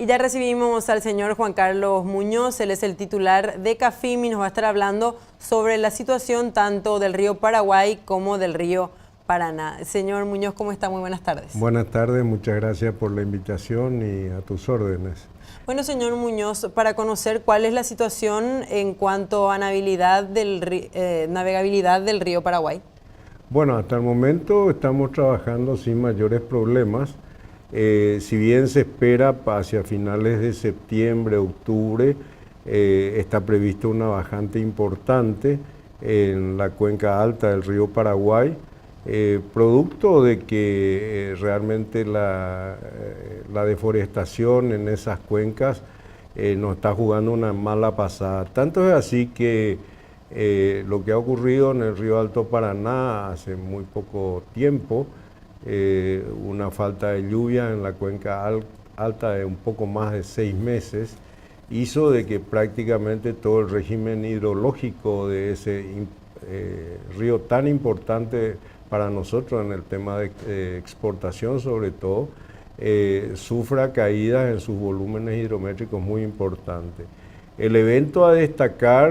Y ya recibimos al señor Juan Carlos Muñoz, él es el titular de CAFIM y nos va a estar hablando sobre la situación tanto del río Paraguay como del río Paraná. Señor Muñoz, ¿cómo está? Muy buenas tardes. Buenas tardes, muchas gracias por la invitación y a tus órdenes. Bueno, señor Muñoz, para conocer cuál es la situación en cuanto a navegabilidad del río Paraguay. Bueno, hasta el momento estamos trabajando sin mayores problemas. Si bien se espera hacia finales de septiembre, octubre, está prevista una bajante importante en la cuenca alta del río Paraguay, producto de que realmente la deforestación en esas cuencas nos está jugando una mala pasada. Tanto es así que lo que ha ocurrido en el río Alto Paraná hace muy poco tiempo, una falta de lluvia en la cuenca alta de un poco más de 6 meses, hizo de que prácticamente todo el régimen hidrológico de ese río tan importante para nosotros en el tema de exportación sobre todo, sufra caídas en sus volúmenes hidrométricos muy importantes. El evento a destacar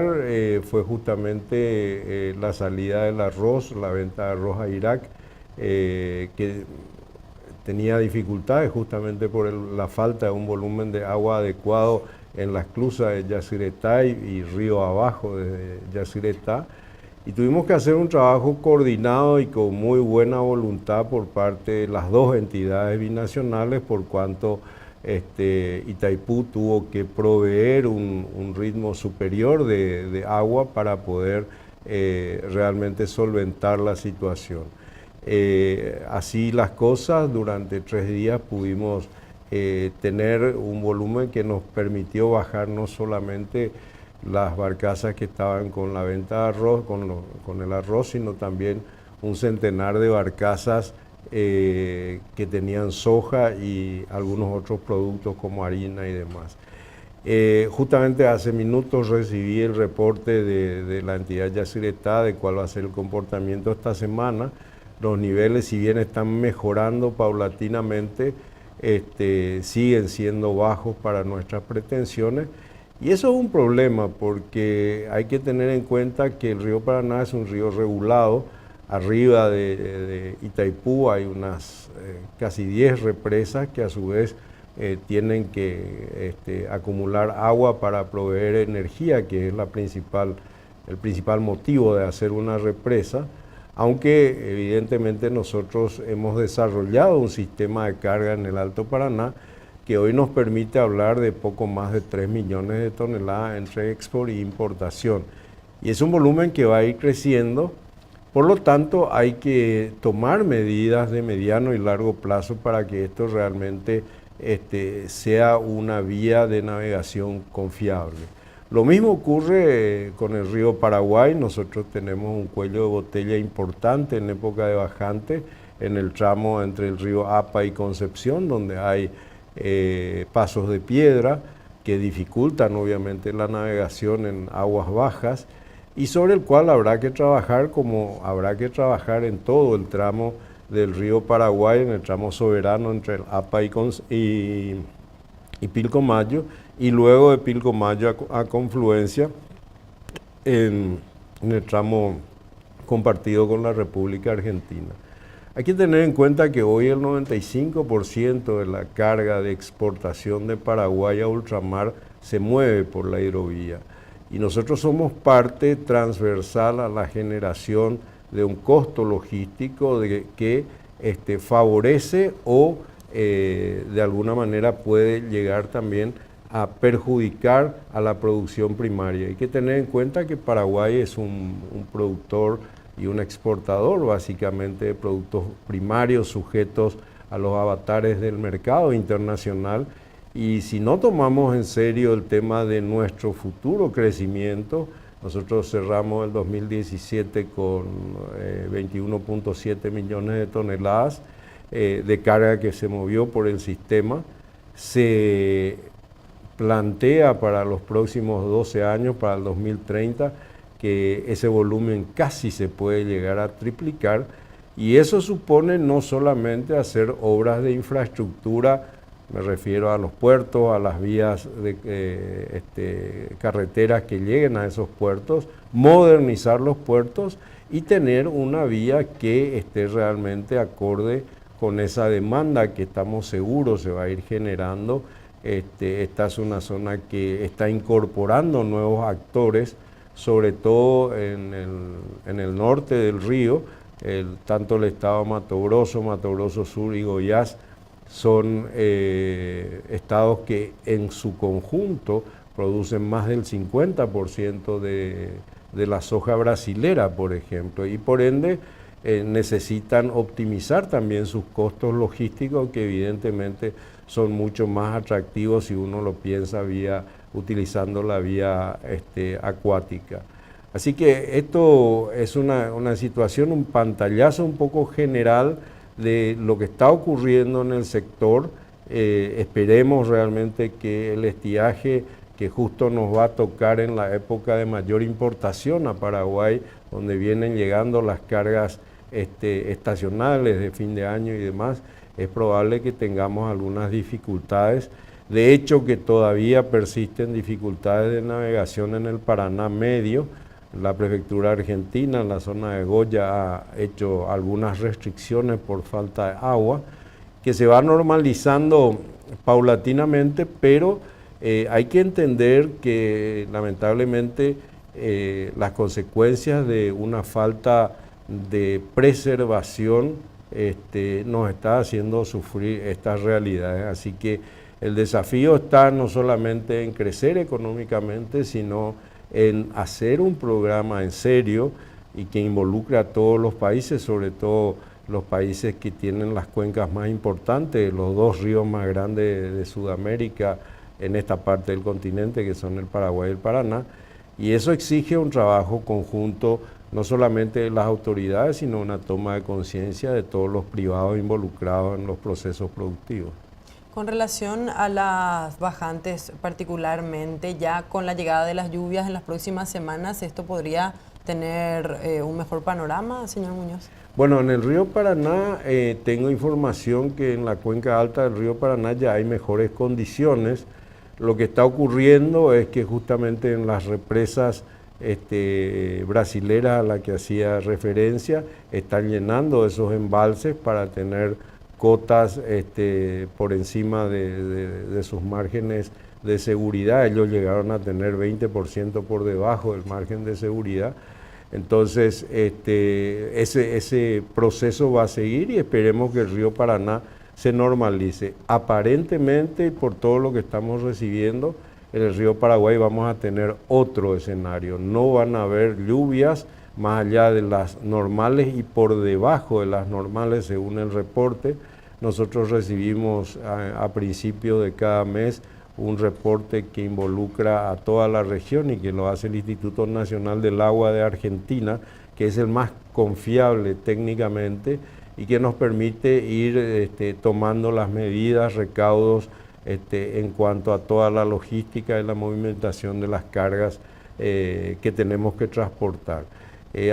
fue justamente la salida del arroz, la venta de arroz a Irak, que tenía dificultades justamente por la falta de un volumen de agua adecuado en la esclusa de Yacyretá y río abajo de Yacyretá. Y tuvimos que hacer un trabajo coordinado y con muy buena voluntad por parte de las dos entidades binacionales, por cuanto Itaipú tuvo que proveer un ritmo superior de agua para poder realmente solventar la situación. Así las cosas, durante 3 días pudimos tener un volumen que nos permitió bajar no solamente las barcazas que estaban con la venta de arroz, con el arroz, sino también un centenar de barcazas que tenían soja y algunos otros productos como harina y demás. Justamente hace minutos recibí el reporte de la entidad Yacyretá de cuál va a ser el comportamiento esta semana. Los niveles, si bien están mejorando paulatinamente, siguen siendo bajos para nuestras pretensiones. Y eso es un problema porque hay que tener en cuenta que el río Paraná es un río regulado. Arriba de Itaipú hay unas casi 10 represas que a su vez tienen que acumular agua para proveer energía, que es el principal motivo de hacer una represa, aunque evidentemente nosotros hemos desarrollado un sistema de carga en el Alto Paraná que hoy nos permite hablar de poco más de 3 millones de toneladas entre export e importación. Y es un volumen que va a ir creciendo, por lo tanto hay que tomar medidas de mediano y largo plazo para que esto realmente sea una vía de navegación confiable. Lo mismo ocurre con el río Paraguay. Nosotros tenemos un cuello de botella importante en época de bajante en el tramo entre el río Apa y Concepción, donde hay pasos de piedra que dificultan obviamente la navegación en aguas bajas y sobre el cual habrá que trabajar como habrá que trabajar en todo el tramo del río Paraguay, en el tramo soberano entre el Apa y Pilcomayo, y luego de Pilcomayo a Confluencia en el tramo compartido con la República Argentina. Hay que tener en cuenta que hoy el 95% de la carga de exportación de Paraguay a ultramar se mueve por la hidrovía y nosotros somos parte transversal a la generación de un costo logístico que favorece o de alguna manera puede llegar también a perjudicar a la producción primaria. Hay que tener en cuenta que Paraguay es un productor y un exportador básicamente de productos primarios sujetos a los avatares del mercado internacional, y si no tomamos en serio el tema de nuestro futuro crecimiento, nosotros cerramos el 2017 con 21.7 millones de toneladas de carga que se movió por el sistema. Se plantea para los próximos 12 años, para el 2030, que ese volumen casi se puede llegar a triplicar, y eso supone no solamente hacer obras de infraestructura me refiero a los puertos, a las vías de carreteras que lleguen a esos puertos, modernizar los puertos y tener una vía que esté realmente acorde con esa demanda que estamos seguros se va a ir generando. Esta es una zona que está incorporando nuevos actores, sobre todo en el norte del río, tanto el estado Mato Grosso Sur y Goiás, son estados que en su conjunto producen más del 50% de la soja brasilera, por ejemplo, y por ende necesitan optimizar también sus costos logísticos, que evidentemente son mucho más atractivos si uno lo piensa utilizando la vía acuática. Así que esto es una situación, un pantallazo un poco general de lo que está ocurriendo en el sector. Esperemos realmente que el estiaje que justo nos va a tocar en la época de mayor importación a Paraguay, donde vienen llegando las cargas estacionales de fin de año y demás, es probable que tengamos algunas dificultades. De hecho, que todavía persisten dificultades de navegación en el Paraná Medio. La prefectura argentina en la zona de Goya ha hecho algunas restricciones por falta de agua, que se va normalizando paulatinamente, pero hay que entender que lamentablemente las consecuencias de una falta de preservación nos está haciendo sufrir estas realidades. Así que el desafío está no solamente en crecer económicamente, sino en hacer un programa en serio y que involucre a todos los países, sobre todo los países que tienen las cuencas más importantes, los dos ríos más grandes de Sudamérica en esta parte del continente, que son el Paraguay y el Paraná, y eso exige un trabajo conjunto, no solamente de las autoridades, sino una toma de conciencia de todos los privados involucrados en los procesos productivos. Con relación a las bajantes particularmente, ya con la llegada de las lluvias en las próximas semanas, ¿esto podría tener un mejor panorama, señor Muñoz? Bueno, en el río Paraná tengo información que en la cuenca alta del río Paraná ya hay mejores condiciones. Lo que está ocurriendo es que justamente en las represas brasileras a las que hacía referencia, están llenando esos embalses para tener cotas por encima de sus márgenes de seguridad. Ellos llegaron a tener 20% por debajo del margen de seguridad. Entonces, ese proceso va a seguir y esperemos que el río Paraná se normalice. Aparentemente, por todo lo que estamos recibiendo, en el río Paraguay vamos a tener otro escenario. No van a haber lluvias más allá de las normales y por debajo de las normales, según el reporte. Nosotros recibimos a principio de cada mes un reporte que involucra a toda la región y que lo hace el Instituto Nacional del Agua de Argentina, que es el más confiable técnicamente y que nos permite ir tomando las medidas, recaudos en cuanto a toda la logística y la movimentación de las cargas que tenemos que transportar.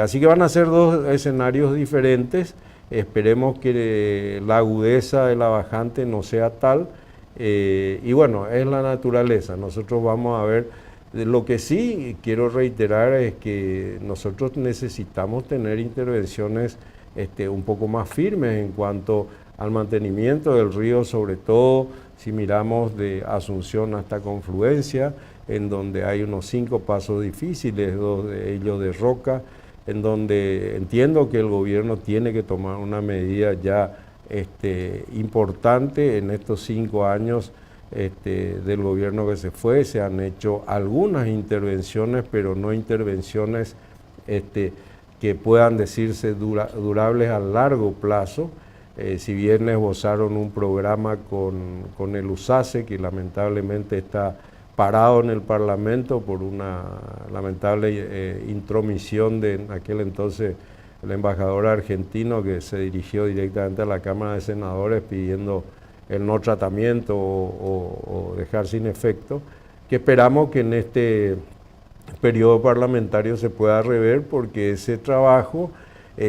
Así que van a ser dos escenarios diferentes. Esperemos que la agudeza de la bajante no sea tal. Y bueno, es la naturaleza. Nosotros vamos a ver. Lo que sí quiero reiterar es que nosotros necesitamos tener intervenciones un poco más firmes en cuanto al mantenimiento del río, sobre todo si miramos de Asunción hasta Confluencia, en donde hay unos 5 pasos difíciles, 2 de ellos de roca, en donde entiendo que el gobierno tiene que tomar una medida ya importante. En estos 5 años del gobierno que se fue, se han hecho algunas intervenciones, pero no intervenciones que puedan decirse durables a largo plazo. Si bien esbozaron un programa con el USACE, que lamentablemente está parado en el Parlamento por una lamentable intromisión de en aquel entonces el embajador argentino, que se dirigió directamente a la Cámara de Senadores pidiendo el no tratamiento o dejar sin efecto, que esperamos que en este periodo parlamentario se pueda rever, porque ese trabajo,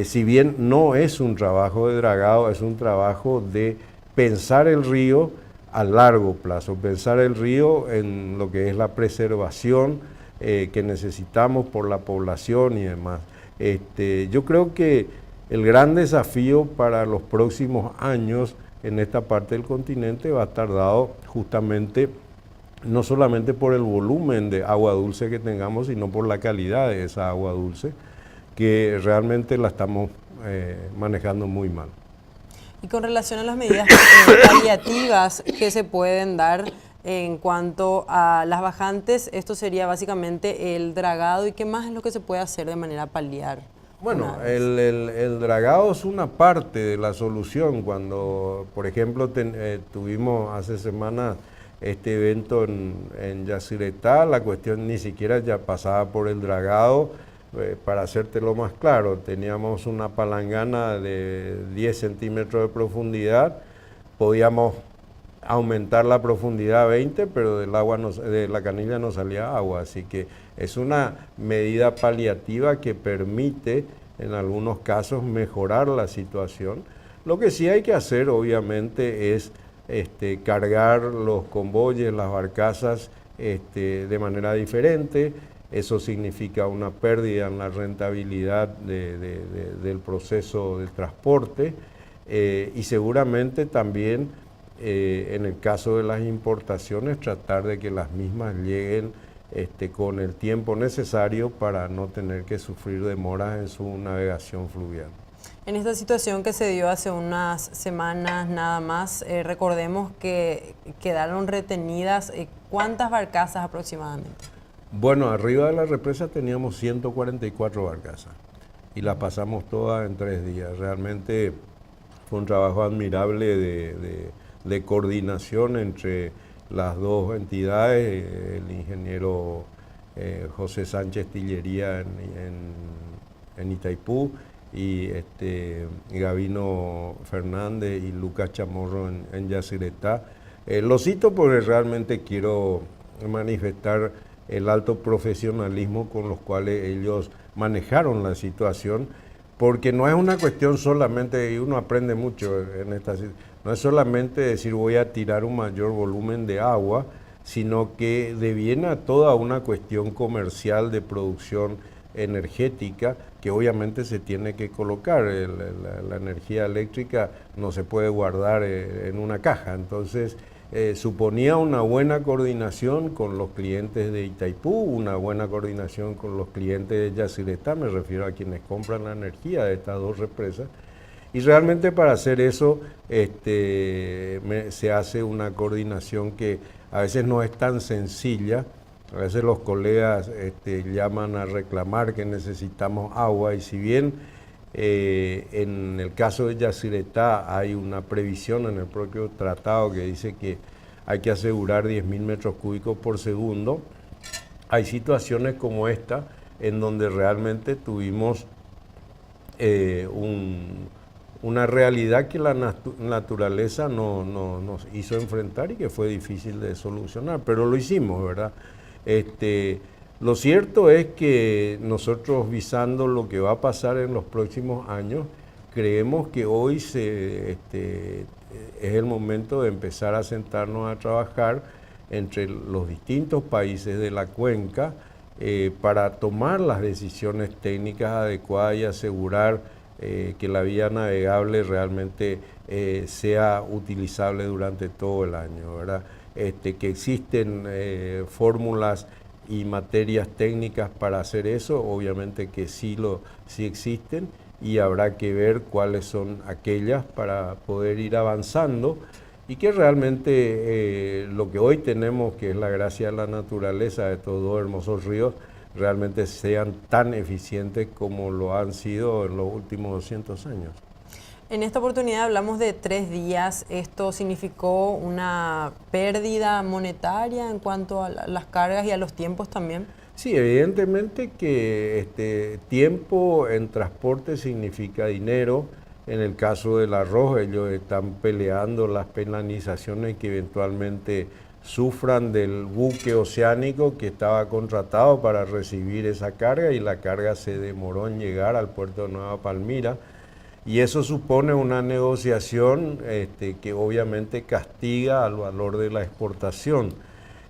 si bien no es un trabajo de dragado, es un trabajo de pensar el río a largo plazo, pensar el río en lo que es la preservación que necesitamos por la población y demás. Yo creo que el gran desafío para los próximos años en esta parte del continente va a estar dado justamente no solamente por el volumen de agua dulce que tengamos, sino por la calidad de esa agua dulce, que realmente la estamos manejando muy mal. Y con relación a las medidas paliativas que se pueden dar en cuanto a las bajantes, esto sería básicamente el dragado. ¿Y qué más es lo que se puede hacer de manera paliar? Bueno, el dragado es una parte de la solución. Cuando, por ejemplo, tuvimos hace semanas este evento en Yacyretá, la cuestión ni siquiera ya pasaba por el dragado. Para hacértelo más claro, teníamos una palangana de 10 centímetros de profundidad, podíamos aumentar la profundidad a 20, pero de la canilla no salía agua, así que es una medida paliativa que permite en algunos casos mejorar la situación. Lo que sí hay que hacer obviamente es cargar los convoyes, las barcazas de manera diferente. Eso significa una pérdida en la rentabilidad del proceso de transporte y seguramente también en el caso de las importaciones tratar de que las mismas lleguen con el tiempo necesario para no tener que sufrir demoras en su navegación fluvial. En esta situación que se dio hace unas semanas nada más, recordemos que quedaron retenidas ¿cuántas barcazas aproximadamente? Bueno, arriba de la represa teníamos 144 barcazas y las pasamos todas en 3 días. Realmente fue un trabajo admirable de coordinación entre las dos entidades, el ingeniero José Sánchez Tillería en Itaipú y Gabino Fernández y Lucas Chamorro en Yacyretá. Lo cito porque realmente quiero manifestar el alto profesionalismo con los cuales ellos manejaron la situación, porque no es una cuestión solamente, y uno aprende mucho en esta situación, no es solamente decir voy a tirar un mayor volumen de agua, sino que deviene a toda una cuestión comercial de producción energética que obviamente se tiene que colocar. La energía eléctrica no se puede guardar en una caja, entonces suponía una buena coordinación con los clientes de Itaipú, una buena coordinación con los clientes de Yacyretá, me refiero a quienes compran la energía de estas dos represas, y realmente para hacer eso se hace una coordinación que a veces no es tan sencilla. A veces los colegas llaman a reclamar que necesitamos agua y si bien en el caso de Yacyretá hay una previsión en el propio tratado que dice que hay que asegurar 10.000 metros cúbicos por segundo, hay situaciones como esta en donde realmente tuvimos una realidad que la naturaleza nos hizo enfrentar y que fue difícil de solucionar, pero lo hicimos, ¿verdad? Lo cierto es que nosotros visando lo que va a pasar en los próximos años, creemos que hoy es el momento de empezar a sentarnos a trabajar entre los distintos países de la cuenca para tomar las decisiones técnicas adecuadas y asegurar que la vía navegable realmente sea utilizable durante todo el año, ¿verdad? Que existen fórmulas y materias técnicas para hacer eso, obviamente que sí existen y habrá que ver cuáles son aquellas para poder ir avanzando y que realmente lo que hoy tenemos, que es la gracia de la naturaleza de estos dos hermosos ríos, realmente sean tan eficientes como lo han sido en los últimos 200 años. En esta oportunidad hablamos de 3 días. ¿Esto significó una pérdida monetaria en cuanto a las cargas y a los tiempos también? Sí, evidentemente que tiempo en transporte significa dinero. En el caso del arroz, ellos están peleando las penalizaciones que eventualmente sufran del buque oceánico que estaba contratado para recibir esa carga y la carga se demoró en llegar al puerto de Nueva Palmira. y eso supone una negociación que obviamente castiga al valor de la exportación.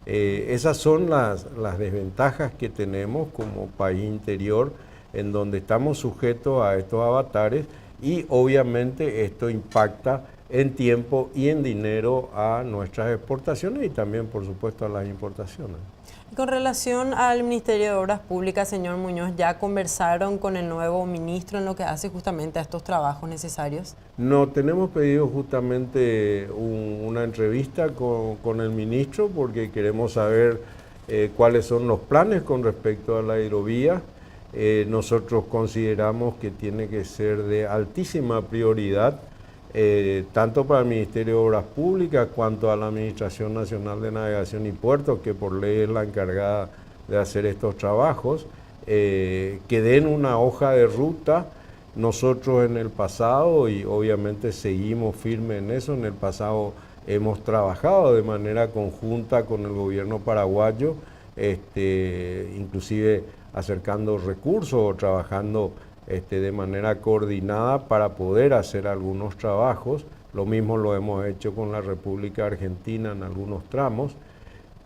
Esas son las desventajas que tenemos como país interior, en donde estamos sujetos a estos avatares, y obviamente esto impacta en tiempo y en dinero a nuestras exportaciones y también, por supuesto, a las importaciones. Con relación al Ministerio de Obras Públicas, señor Muñoz, ¿ya conversaron con el nuevo ministro en lo que hace justamente a estos trabajos necesarios? No, tenemos pedido justamente una entrevista con el ministro porque queremos saber cuáles son los planes con respecto a la hidrovía. Nosotros consideramos que tiene que ser de altísima prioridad, tanto para el Ministerio de Obras Públicas cuanto a la Administración Nacional de Navegación y Puertos, que por ley es la encargada de hacer estos trabajos, que den una hoja de ruta. Nosotros en el pasado, y obviamente seguimos firmes en eso, en el pasado hemos trabajado de manera conjunta con el gobierno paraguayo, inclusive acercando recursos o trabajando de manera coordinada para poder hacer algunos trabajos. Lo mismo lo hemos hecho con la República Argentina en algunos tramos,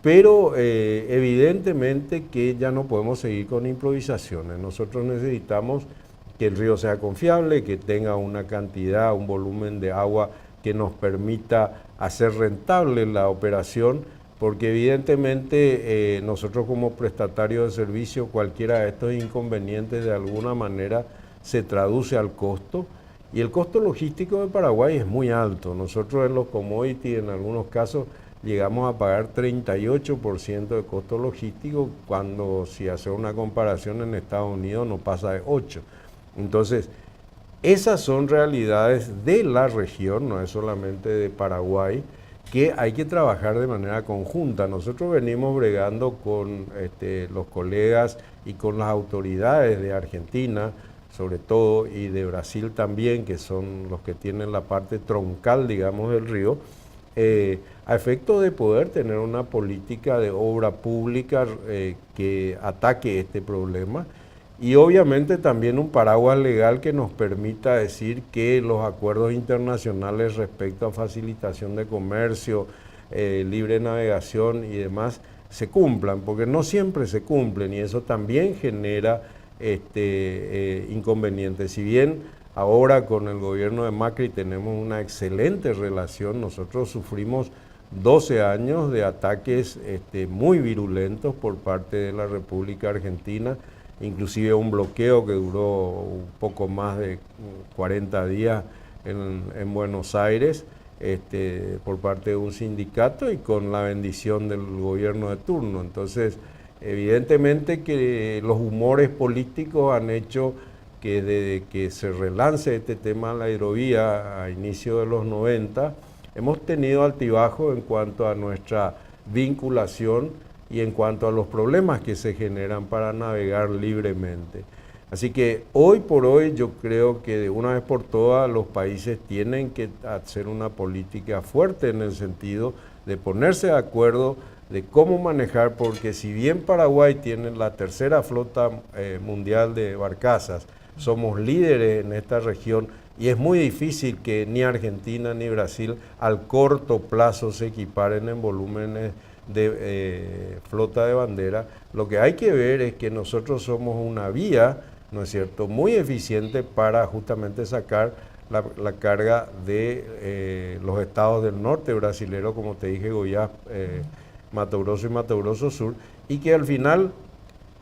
pero evidentemente que ya no podemos seguir con improvisaciones. Nosotros necesitamos que el río sea confiable, que tenga una cantidad, un volumen de agua que nos permita hacer rentable la operación, porque evidentemente nosotros como prestatarios de servicio, cualquiera de estos inconvenientes de alguna manera se traduce al costo, y el costo logístico de Paraguay es muy alto. Nosotros en los commodities en algunos casos llegamos a pagar 38% de costo logístico, cuando si hace una comparación en Estados Unidos no pasa de 8%. Entonces, esas son realidades de la región, no es solamente de Paraguay, que hay que trabajar de manera conjunta. Nosotros venimos bregando con los colegas y con las autoridades de Argentina, sobre todo, y de Brasil también, que son los que tienen la parte troncal, digamos, del río, a efecto de poder tener una política de obra pública que ataque este problema, y obviamente también un paraguas legal que nos permita decir que los acuerdos internacionales respecto a facilitación de comercio, libre navegación y demás se cumplan, porque no siempre se cumplen, y eso también genera inconvenientes. Si bien ahora con el gobierno de Macri tenemos una excelente relación, nosotros sufrimos 12 años de ataques muy virulentos por parte de la República Argentina, inclusive un bloqueo que duró un poco más de 40 días en Buenos Aires por parte de un sindicato y con la bendición del gobierno de turno. Entonces, evidentemente que los humores políticos han hecho que desde que se relance este tema de la hidrovía a inicio de los 90, hemos tenido altibajos en cuanto a nuestra vinculación y en cuanto a los problemas que se generan para navegar libremente. Así que hoy por hoy yo creo que de una vez por todas los países tienen que hacer una política fuerte en el sentido de ponerse de acuerdo de cómo manejar, porque si bien Paraguay tiene la tercera flota mundial de barcazas, somos líderes en esta región y es muy difícil que ni Argentina ni Brasil al corto plazo se equiparen en volúmenes de flota de bandera. Lo que hay que ver es que nosotros somos una vía, ¿no es cierto?, muy eficiente para justamente sacar la carga de los estados del norte brasilero, como te dije, Goiás, Mato Grosso y Mato Grosso Sur, y que al final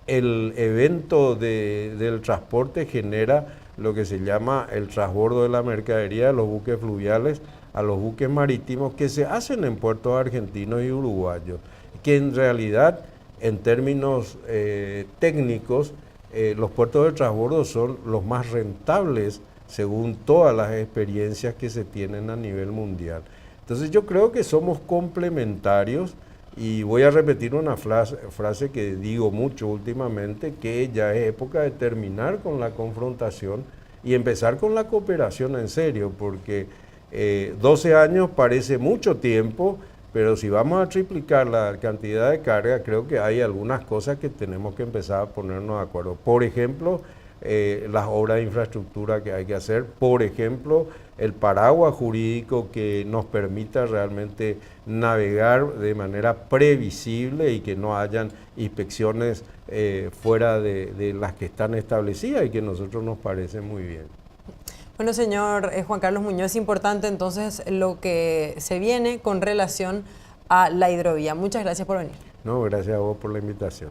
el evento del transporte genera lo que se llama el transbordo de la mercadería de los buques fluviales a los buques marítimos que se hacen en puertos argentinos y uruguayos, que en realidad en términos técnicos los puertos de transbordo son los más rentables según todas las experiencias que se tienen a nivel mundial. Entonces yo creo que somos complementarios, y voy a repetir una frase que digo mucho últimamente, que ya es época de terminar con la confrontación y empezar con la cooperación en serio, porque 12 años parece mucho tiempo, pero si vamos a triplicar la cantidad de carga, creo que hay algunas cosas que tenemos que empezar a ponernos de acuerdo. Por ejemplo, las obras de infraestructura que hay que hacer. Por ejemplo, el paraguas jurídico que nos permita realmente navegar de manera previsible y que no hayan inspecciones fuera de las que están establecidas y que a nosotros nos parece muy bien. Bueno, señor Juan Carlos Muñoz, es importante entonces lo que se viene con relación a la hidrovía. Muchas gracias por venir. No, gracias a vos por la invitación.